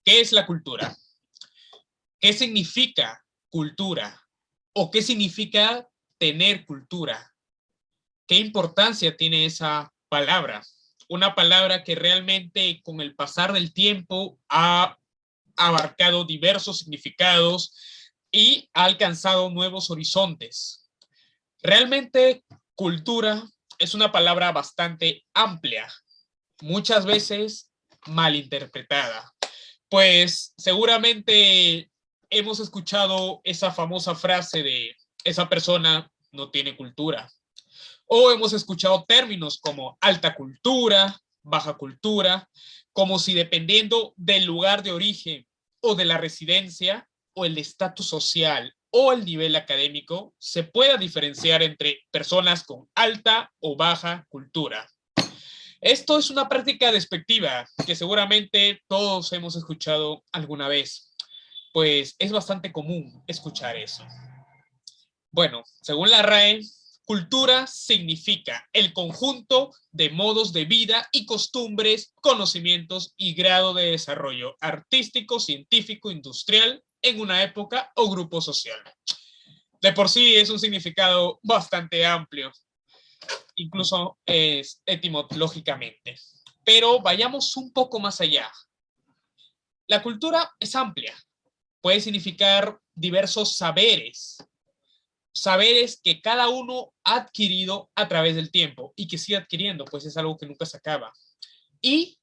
¿Qué es la cultura? ¿Qué significa cultura? ¿O qué significa tener cultura? ¿Qué importancia tiene esa palabra? Una palabra que realmente con el pasar del tiempo ha abarcado diversos significados y ha alcanzado nuevos horizontes. Realmente cultura es una palabra bastante amplia, muchas veces malinterpretada, pues seguramente hemos escuchado esa famosa frase de esa persona no tiene cultura, o hemos escuchado términos como alta cultura, baja cultura, como si dependiendo del lugar de origen o de la residencia o el estatus social o el nivel académico se pueda diferenciar entre personas con alta o baja cultura. Esto es una práctica despectiva que seguramente todos hemos escuchado alguna vez, pues es bastante común escuchar eso. Bueno, según la RAE, cultura significa el conjunto de modos de vida y costumbres, conocimientos y grado de desarrollo artístico, científico, industrial en una época o grupo social. De por sí es un significado bastante amplio, incluso etimológicamente. Pero vayamos un poco más allá. La cultura es amplia, puede significar diversos saberes, saberes que cada uno ha adquirido a través del tiempo y que sigue adquiriendo, pues es algo que nunca se acaba. Y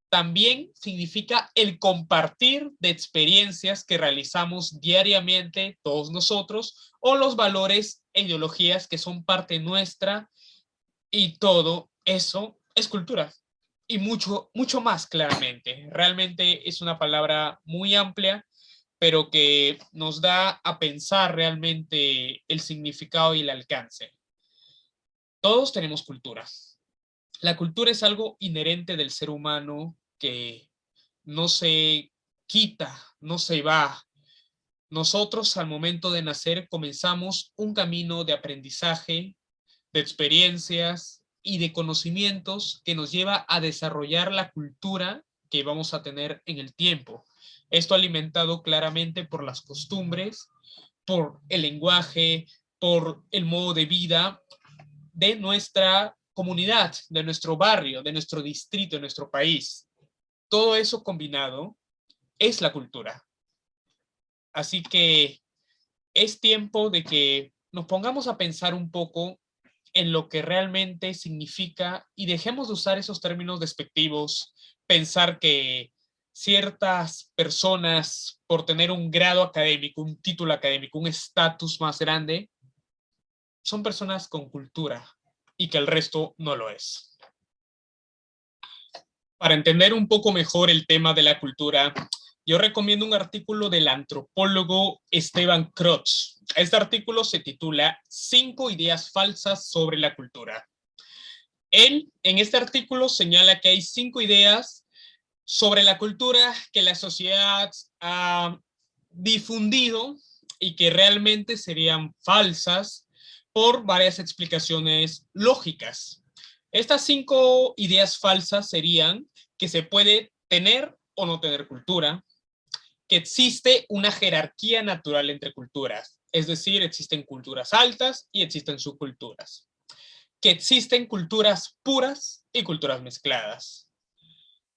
también significa el compartir de experiencias que realizamos diariamente todos nosotros o los valores e ideologías que son parte nuestra y todo eso es cultura. Y mucho, mucho más claramente. Realmente es una palabra muy amplia, pero que nos da a pensar realmente el significado y el alcance. Todos tenemos cultura. La cultura es algo inherente del ser humano que no se quita, no se va. Nosotros al momento de nacer comenzamos un camino de aprendizaje, de experiencias y de conocimientos que nos lleva a desarrollar la cultura que vamos a tener en el tiempo. Esto alimentado claramente por las costumbres, por el lenguaje, por el modo de vida de nuestra comunidad, de nuestro barrio, de nuestro distrito, de nuestro país. Todo eso combinado es la cultura. Así que es tiempo de que nos pongamos a pensar un poco en lo que realmente significa y dejemos de usar esos términos despectivos, pensar que ciertas personas por tener un grado académico, un título académico, un estatus más grande, son personas con cultura y que el resto no lo es. Para entender un poco mejor el tema de la cultura, yo recomiendo un artículo del antropólogo Esteban Crotz. Este artículo se titula 5 ideas falsas sobre la cultura. Él, en este artículo, señala que hay 5 ideas sobre la cultura que la sociedad ha difundido y que realmente serían falsas por varias explicaciones lógicas. Estas 5 ideas falsas serían que se puede tener o no tener cultura, que existe una jerarquía natural entre culturas, es decir, existen culturas altas y existen subculturas, que existen culturas puras y culturas mezcladas,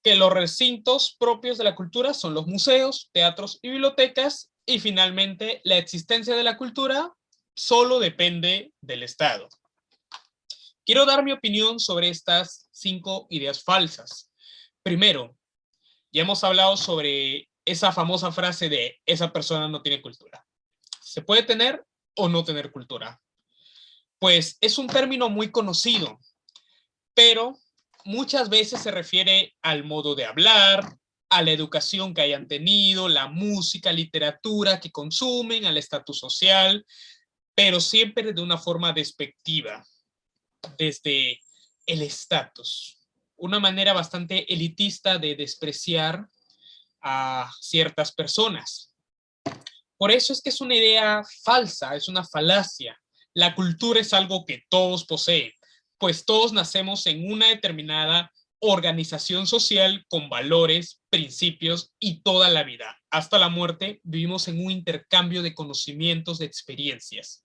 que los recintos propios de la cultura son los museos, teatros y bibliotecas, y finalmente la existencia de la cultura solo depende del Estado. Quiero dar mi opinión sobre estas 5 ideas falsas. Primero, ya hemos hablado sobre esa famosa frase de esa persona no tiene cultura. ¿Se puede tener o no tener cultura? Pues es un término muy conocido, pero muchas veces se refiere al modo de hablar, a la educación que hayan tenido, la música, literatura que consumen, al estatus social, pero siempre de una forma despectiva, desde el estatus. Una manera bastante elitista de despreciar a ciertas personas. Por eso es que es una idea falsa, es una falacia. La cultura es algo que todos poseen, pues todos nacemos en una determinada organización social con valores, principios y toda la vida. Hasta la muerte vivimos en un intercambio de conocimientos, de experiencias.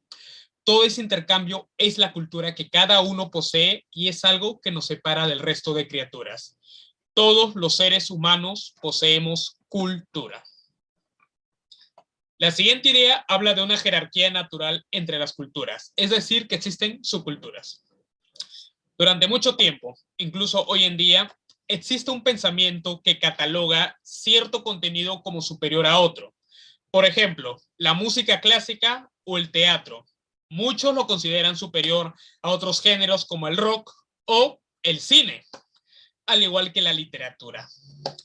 Todo ese intercambio es la cultura que cada uno posee y es algo que nos separa del resto de criaturas. Todos los seres humanos poseemos cultura. La siguiente idea habla de una jerarquía natural entre las culturas, es decir, que existen subculturas. Durante mucho tiempo, incluso hoy en día, existe un pensamiento que cataloga cierto contenido como superior a otro. Por ejemplo, la música clásica o el teatro. Muchos lo consideran superior a otros géneros como el rock o el cine, al igual que la literatura.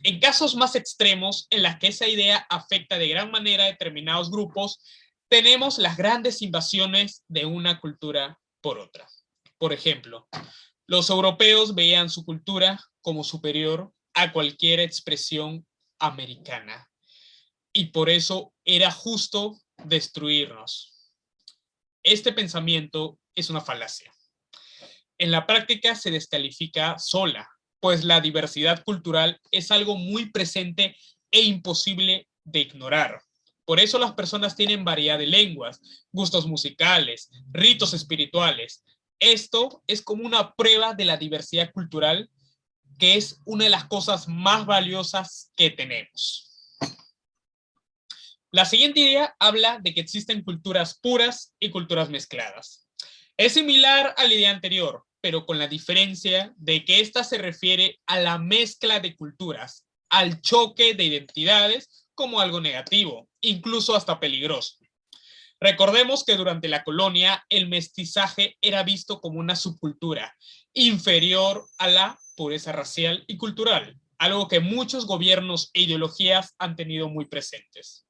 En casos más extremos, en las que esa idea afecta de gran manera a determinados grupos, tenemos las grandes invasiones de una cultura por otra. Por ejemplo, los europeos veían su cultura como superior a cualquier expresión americana y por eso era justo destruirnos. Este pensamiento es una falacia. En la práctica se descalifica sola, pues la diversidad cultural es algo muy presente e imposible de ignorar. Por eso las personas tienen variedad de lenguas, gustos musicales, ritos espirituales. Esto es como una prueba de la diversidad cultural, que es una de las cosas más valiosas que tenemos. La siguiente idea habla de que existen culturas puras y culturas mezcladas. Es similar a la idea anterior, pero con la diferencia de que esta se refiere a la mezcla de culturas, al choque de identidades como algo negativo, incluso hasta peligroso. Recordemos que durante la colonia el mestizaje era visto como una subcultura inferior a la pureza racial y cultural, algo que muchos gobiernos e ideologías han tenido muy presentes.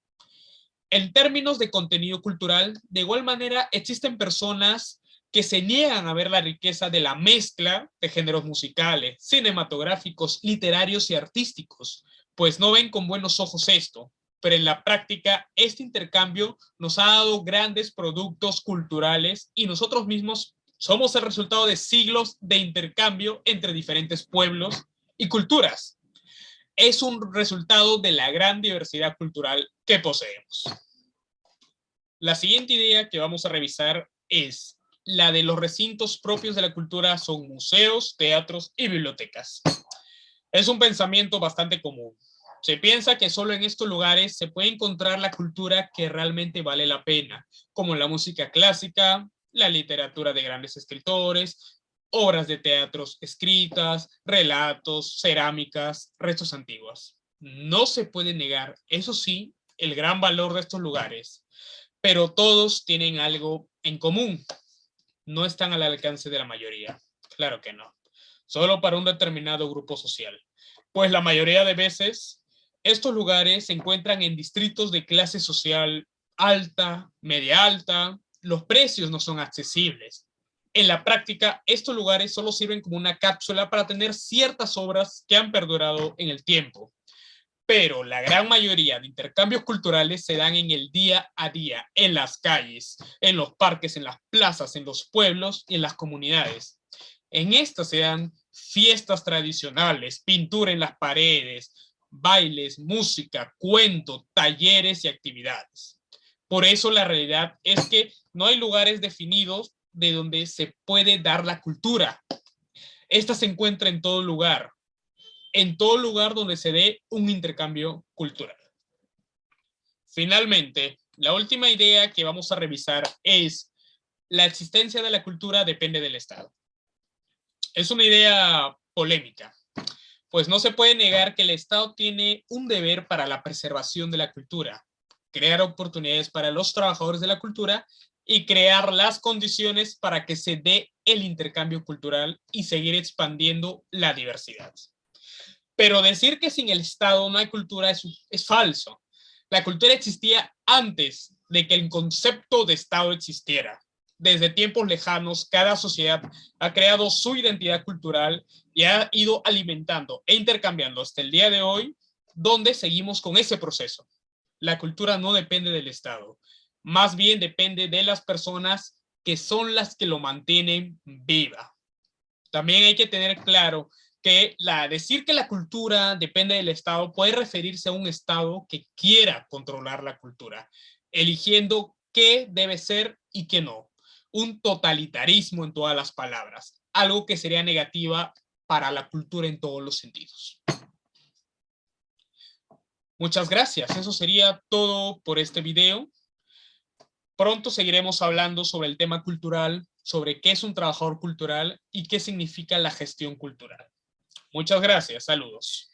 En términos de contenido cultural, de igual manera existen personas que se niegan a ver la riqueza de la mezcla de géneros musicales, cinematográficos, literarios y artísticos, pues no ven con buenos ojos esto, pero en la práctica este intercambio nos ha dado grandes productos culturales y nosotros mismos somos el resultado de siglos de intercambio entre diferentes pueblos y culturas. Es un resultado de la gran diversidad cultural que poseemos. La siguiente idea que vamos a revisar es la de los recintos propios de la cultura son museos, teatros y bibliotecas. Es un pensamiento bastante común. Se piensa que solo en estos lugares se puede encontrar la cultura que realmente vale la pena, como la música clásica, la literatura de grandes escritores, obras de teatros escritas, relatos, cerámicas, restos antiguos. No se puede negar, eso sí, el gran valor de estos lugares, pero todos tienen algo en común. No están al alcance de la mayoría. Claro que no. Solo para un determinado grupo social. Pues la mayoría de veces, estos lugares se encuentran en distritos de clase social alta, media alta. Los precios no son accesibles. En la práctica, estos lugares solo sirven como una cápsula para tener ciertas obras que han perdurado en el tiempo. Pero la gran mayoría de intercambios culturales se dan en el día a día, en las calles, en los parques, en las plazas, en los pueblos y en las comunidades. En estas se dan fiestas tradicionales, pintura en las paredes, bailes, música, cuento, talleres y actividades. Por eso la realidad es que no hay lugares definidos de donde se puede dar la cultura. Esta se encuentra en todo lugar donde se dé un intercambio cultural. Finalmente, la última idea que vamos a revisar es la existencia de la cultura depende del Estado. Es una idea polémica, pues no se puede negar que el Estado tiene un deber para la preservación de la cultura, crear oportunidades para los trabajadores de la cultura y crear las condiciones para que se dé el intercambio cultural y seguir expandiendo la diversidad. Pero decir que sin el Estado no hay cultura es falso. La cultura existía antes de que el concepto de Estado existiera. Desde tiempos lejanos, cada sociedad ha creado su identidad cultural y ha ido alimentando e intercambiando hasta el día de hoy, donde seguimos con ese proceso. La cultura no depende del Estado, más bien depende de las personas que son las que lo mantienen viva. También hay que tener claro que decir que la cultura depende del Estado puede referirse a un Estado que quiera controlar la cultura, eligiendo qué debe ser y qué no. Un totalitarismo en todas las palabras, algo que sería negativa para la cultura en todos los sentidos. Muchas gracias. Eso sería todo por este video. Pronto seguiremos hablando sobre el tema cultural, sobre qué es un trabajador cultural y qué significa la gestión cultural. Muchas gracias. Saludos.